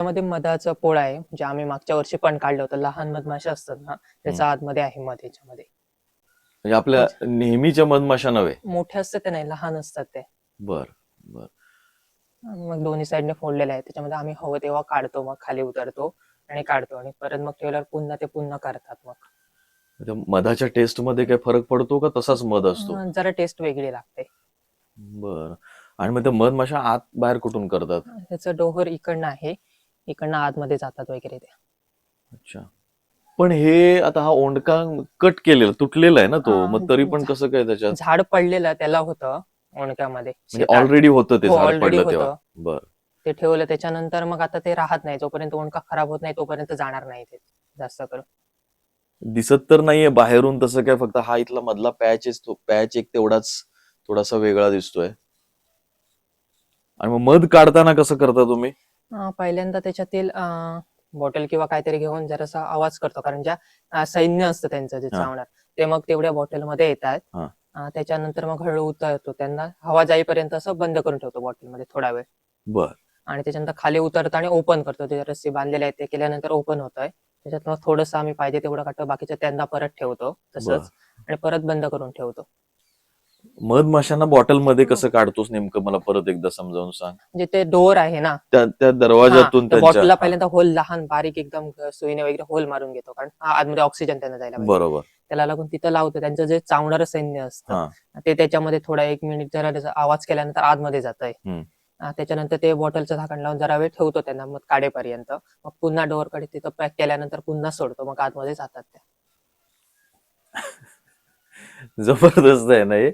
त्यामध्ये मधाचा पोळा आहे, जे आम्ही मागच्या वर्षी पण काढलं होतं. लहान मधमाशा असतात ना, त्याच्या आतमध्ये आहे मध याच्यामध्ये. म्हणजे आपल्या नेहमीच्या मधमाशा नव्हे. मोठे असतात ते नाही, लहान असतात ते. बर बर. मग दोन्ही साईडने फोडलेले आहे. त्याच्यामध्ये आम्ही हवं तेव्हा काढतो, मग खाली उतरतो आणि काढतो आणि परत मग ठेवल्यावर पुन्हा ते पुन्हा करतात मग. त्या मधाच्या टेस्ट मध्ये काही फरक पडतो का तसाच मध असतो? जरा टेस्ट वेगळी लागते. बर. आणि मग त्या मधमाशा आत बाहेर कुठून करतात? त्याचं डोहर इकडनं आहे, इकडनं आतमध्ये जातात वगैरे ते. अच्छा. पण हे आता हा ओंडका कट केलेला तुटलेला आहे ना तो, मग तरी पण कसं काय त्याच्यात? झाड पडलेलं त्याला होतं ओंडक्यामध्ये. म्हणजे ऑलरेडी होतं ते हो, झाड ऑलरेडी पडलं तेव्हा. होतं. बर. ते ठेवलं त्याच्यानंतर मग आता ते राहत नाही. जोपर्यंत ओंडका खराब होत नाही तोपर्यंत जाणार नाही ते जास्त करून. दिसत तर नाहीये बाहेरून तसं काय, फक्त हा इथला मधला पॅच एक तेवढाच थोडासा वेगळा दिसतोय. आणि मग मध काढताना कसं करता तुम्ही? पहिल्यांदा त्याच्यातील बॉटल किंवा काहीतरी घेऊन जरासा आवाज करतो, कारण ज्या सैन्य असतं त्यांचं जे चावणार ते मग तेवढ्या बॉटलमध्ये येतात. त्याच्यानंतर मग हळू उतरतो, त्यांना हवा जाईपर्यंत असं बंद करून ठेवतो बॉटलमध्ये थोडा वेळ. बर. आणि त्याच्यानंतर खाली उतरतो आणि ओपन करतो. जे रस्सी बांधलेले आहेत ते केल्यानंतर ओपन होतंय. त्याच्यात मग थोडंसं आम्ही पाहिजे तेवढं काढतो, बाकीचं त्यांना परत ठेवतो तसंच आणि परत बंद करून ठेवतो. मधमाशांना बॉटलमध्ये कसं काढतोस नेमकं, मला परत एकदा समजावून सांग. म्हणजे ते डोअर आहे ना, त्या दरवाजातून बॉटलला पहिल्यांदा होल लहान बारीक एकदम सुईने वगैरे होल मारून घेतो, कारण आतमध्ये ऑक्सिजन त्यांना जायला पाहिजे. बरोबर. त्याला लागून तिथं लावतो. त्यांचं जे चावणारं सैन्य असतं ते त्याच्यामध्ये थोडा 1 मिनिट जरा त्याचा आवाज केल्यानंतर आतमध्ये जातंय. त्याच्यानंतर ते बॉटलचं झाकण लावून जरा वेळ ठेवतो त्यांना मग काढेपर्यंत. मग पुन्हा डोअरकडे तिथं पॅक केल्यानंतर पुन्हा सोडतो, मग आतमध्ये जातात त्या. जबरदस्त आहे ना हे.